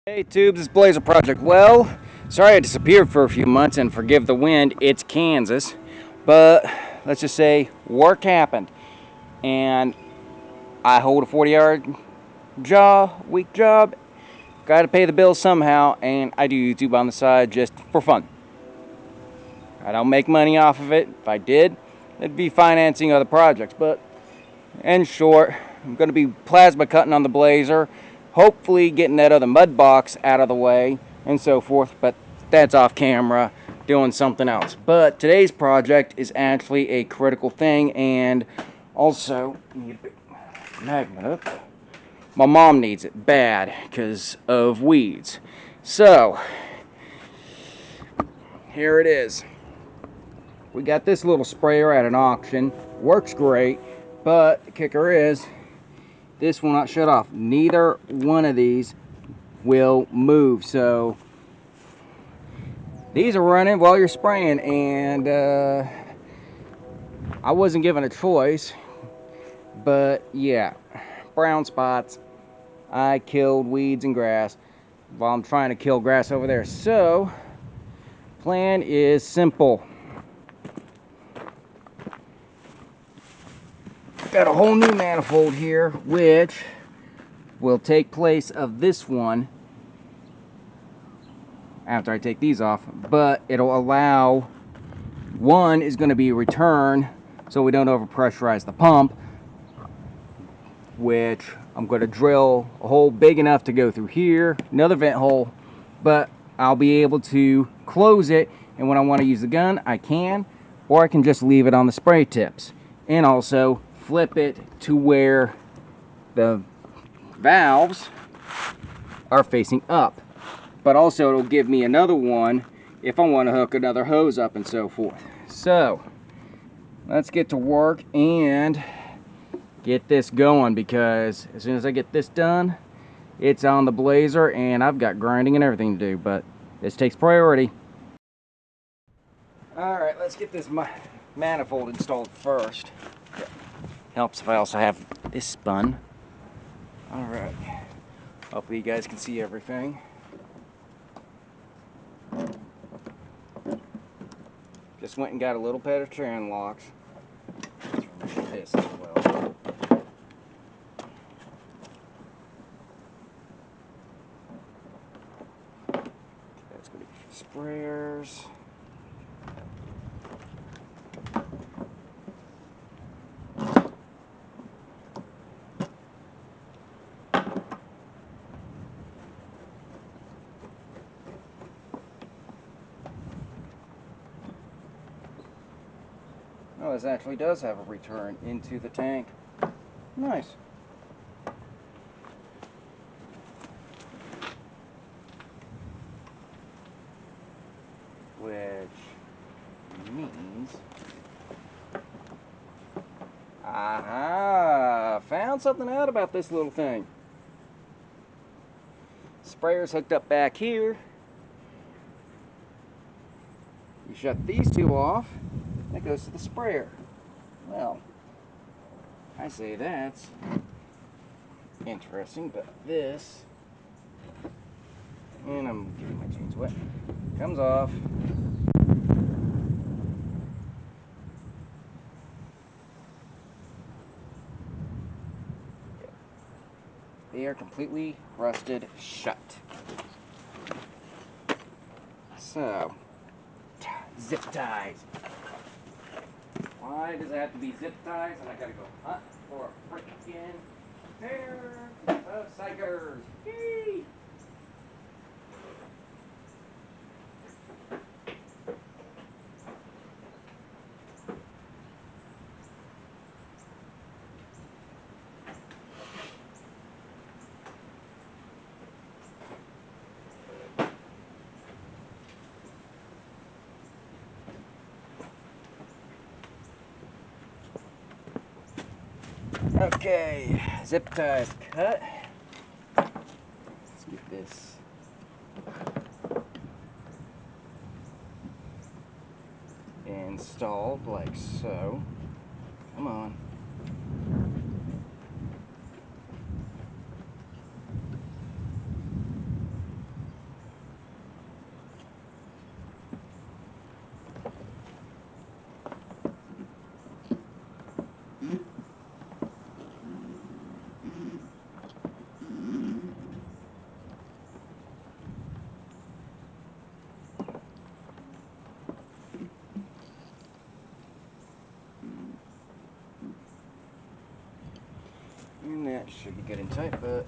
Hey tubes, it's Blazer Project. Well, sorry I disappeared for a few months, and forgive the wind, it's Kansas. But let's just say work happened, and I hold a 40-hour week job. Got to pay the bills somehow, and I do YouTube on the side just for fun. I don't make money off of it. If I did, it'd be financing other projects. But in short, I'm going to be plasma cutting on the Blazer, hopefully getting that other mud box out of the way and so forth, but that's off camera doing something else. But today's project is actually a critical thing, and also need a magnet up. My mom needs it bad because of weeds. So here it is. We got this little sprayer at an auction. Works great, but the kicker is this will not shut off. Neither one of these will move. So these are running while you're spraying, and I wasn't given a choice, but yeah, brown spots. I killed weeds and grass while I'm trying to kill grass over there. So plan is simple. Got a whole new manifold here, which will take place of this one after I take these off, but it'll allow, one is going to be a return so we don't overpressurize the pump, which I'm going to drill a hole big enough to go through here, another vent hole, but I'll be able to close it, and when I want to use the gun I can, or I can just leave it on the spray tips, and also flip it to where the valves are facing up. But also it'll give me another one if I want to hook another hose up and so forth. So let's get to work and get this going, because as soon as I get this done, it's on the Blazer and I've got grinding and everything to do, but this takes priority. Alright, let's get this manifold installed first. Helps if I also have this spun. Alright, hopefully you guys can see everything. Just went and got a little pair of tran locks. Let's remove this as well. That's going to be for sprayers. Oh, this actually does have a return into the tank. Nice. Which means... aha! Found something out about this little thing. Sprayer's hooked up back here. You shut these two off, that goes to the sprayer. Well, I say that's interesting, but this, and I'm getting my jeans wet, comes off. They are completely rusted shut. So, zip ties. Why does it have to be zip ties? And I gotta go hunt for a freaking pair of psychers. Yay! Okay, zip ties cut. Let's get this installed like so. Come on. good and tight, but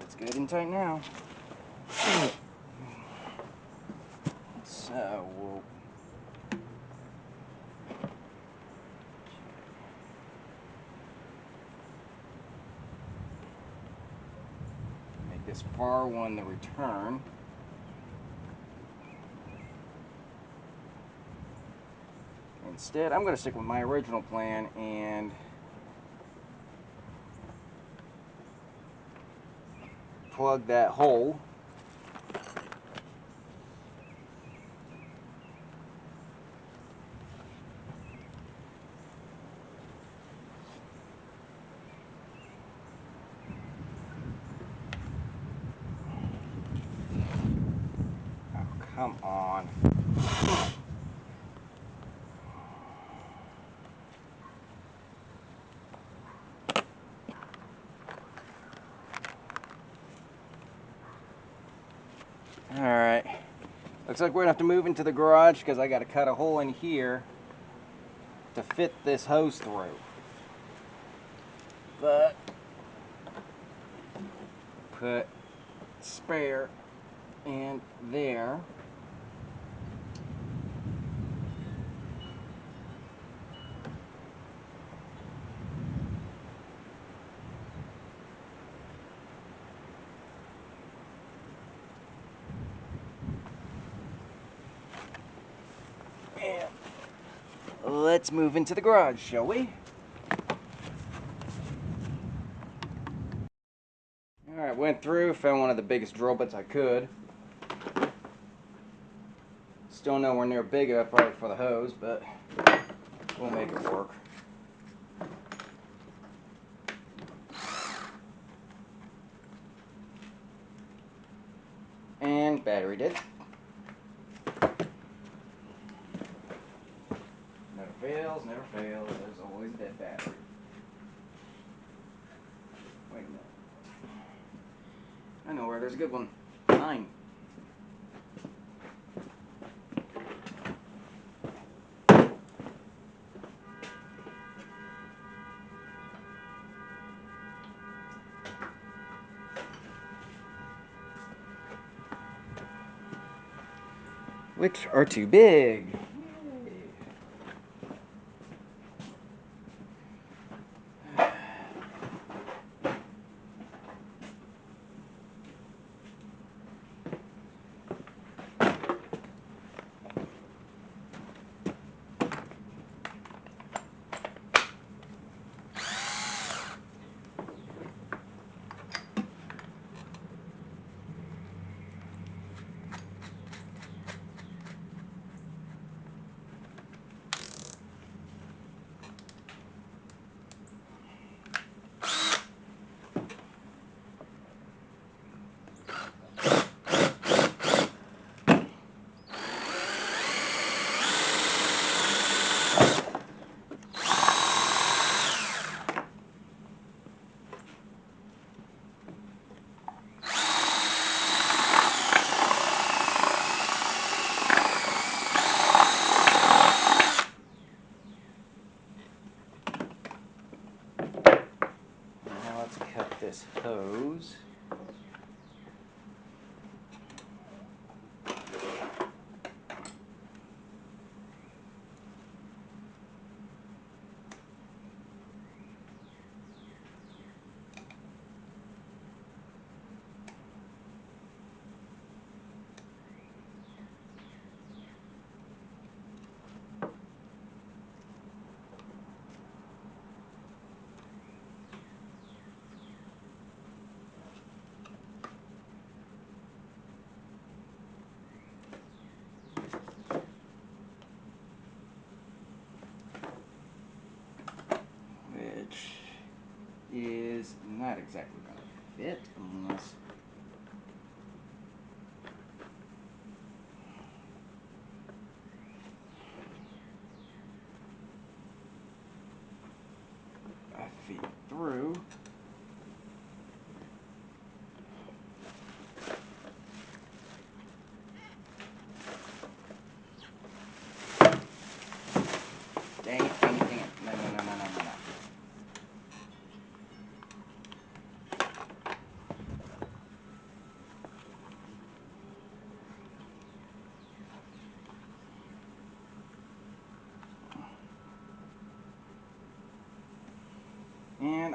it's good and tight now. So we'll make this far one the return. Instead, I'm going to stick with my original plan and plug that hole. Oh, come on. Alright, looks like we're gonna have to move into the garage because I gotta cut a hole in here to fit this hose through. But put spare in there. And let's move into the garage, shall we? Alright, went through, found one of the biggest drill bits I could. Still nowhere near big enough probably for the hose, but we'll make it work. And battery dead. Never fails, never fails. There's always a dead battery. Wait a minute. I know where there's a good one. Mine. Which are too big. This hose. Which is not exactly going to fit unless I feed through.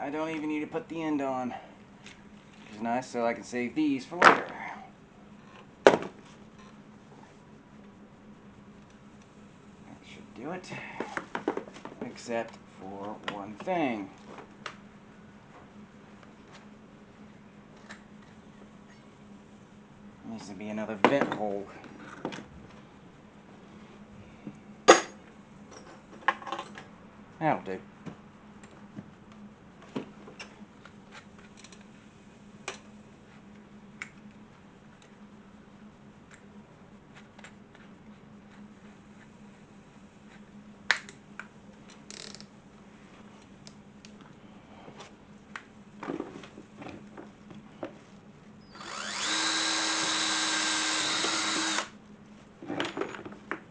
I don't even need to put the end on, which is nice, so I can save these for later. That should do it, except for one thing. Needs to be another vent hole. That'll do.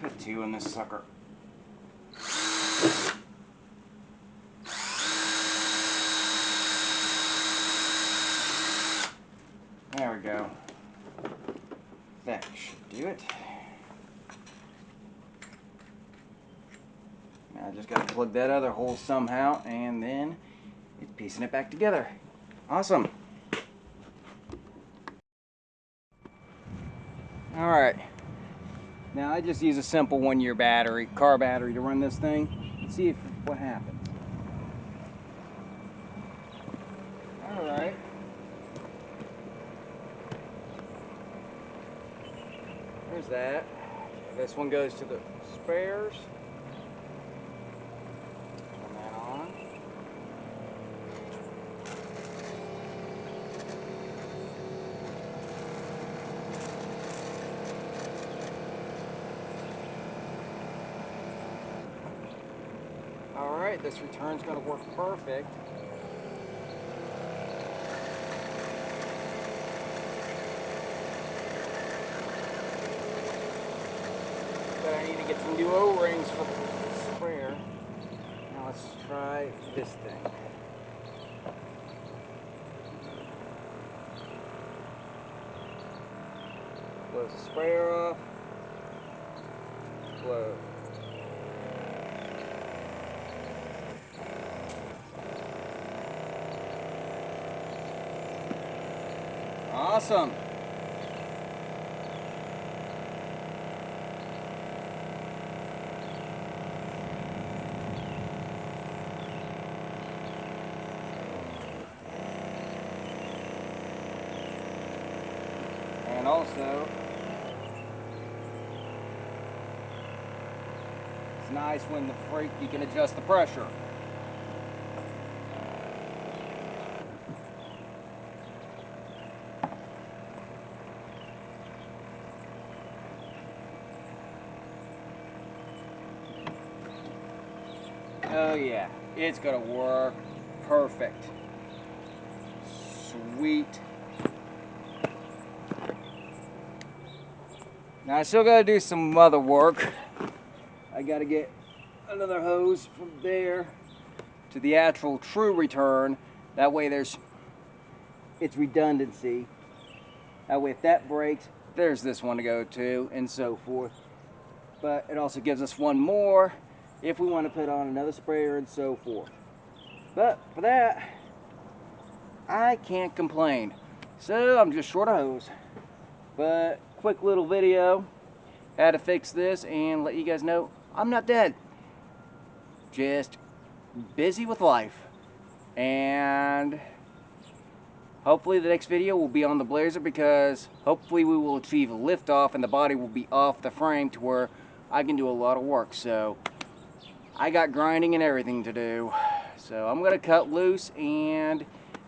Put two in this sucker. There we go. That should do it. Now I just got to plug that other hole somehow, and then it's piecing it back together. Awesome. Alright. Now I just use a simple 1-year battery, car battery, to run this thing. Let's see what happens. Alright. There's that. This one goes to the spares. Turn that on. Alright, this return's going to work perfect. But I need to get some new O-rings for the sprayer. Now let's try this thing. Close the sprayer off. Close. Awesome. And also, it's nice when the brake, you can adjust the pressure. Oh yeah, it's gonna work perfect. Sweet. Now I still gotta do some other work. I gotta get another hose from there to the actual true return. That way it's redundancy. That way if that breaks, there's this one to go to, and so forth. But it also gives us one more if we want to put on another sprayer and so forth. But for that, I can't complain. So I'm just short a hose. But quick little video, how to fix this and let you guys know I'm not dead. Just busy with life. And hopefully the next video will be on the Blazer, because hopefully we will achieve a liftoff and the body will be off the frame to where I can do a lot of work. So I got grinding and everything to do. So I'm going to cut loose and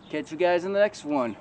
catch you guys in the next one.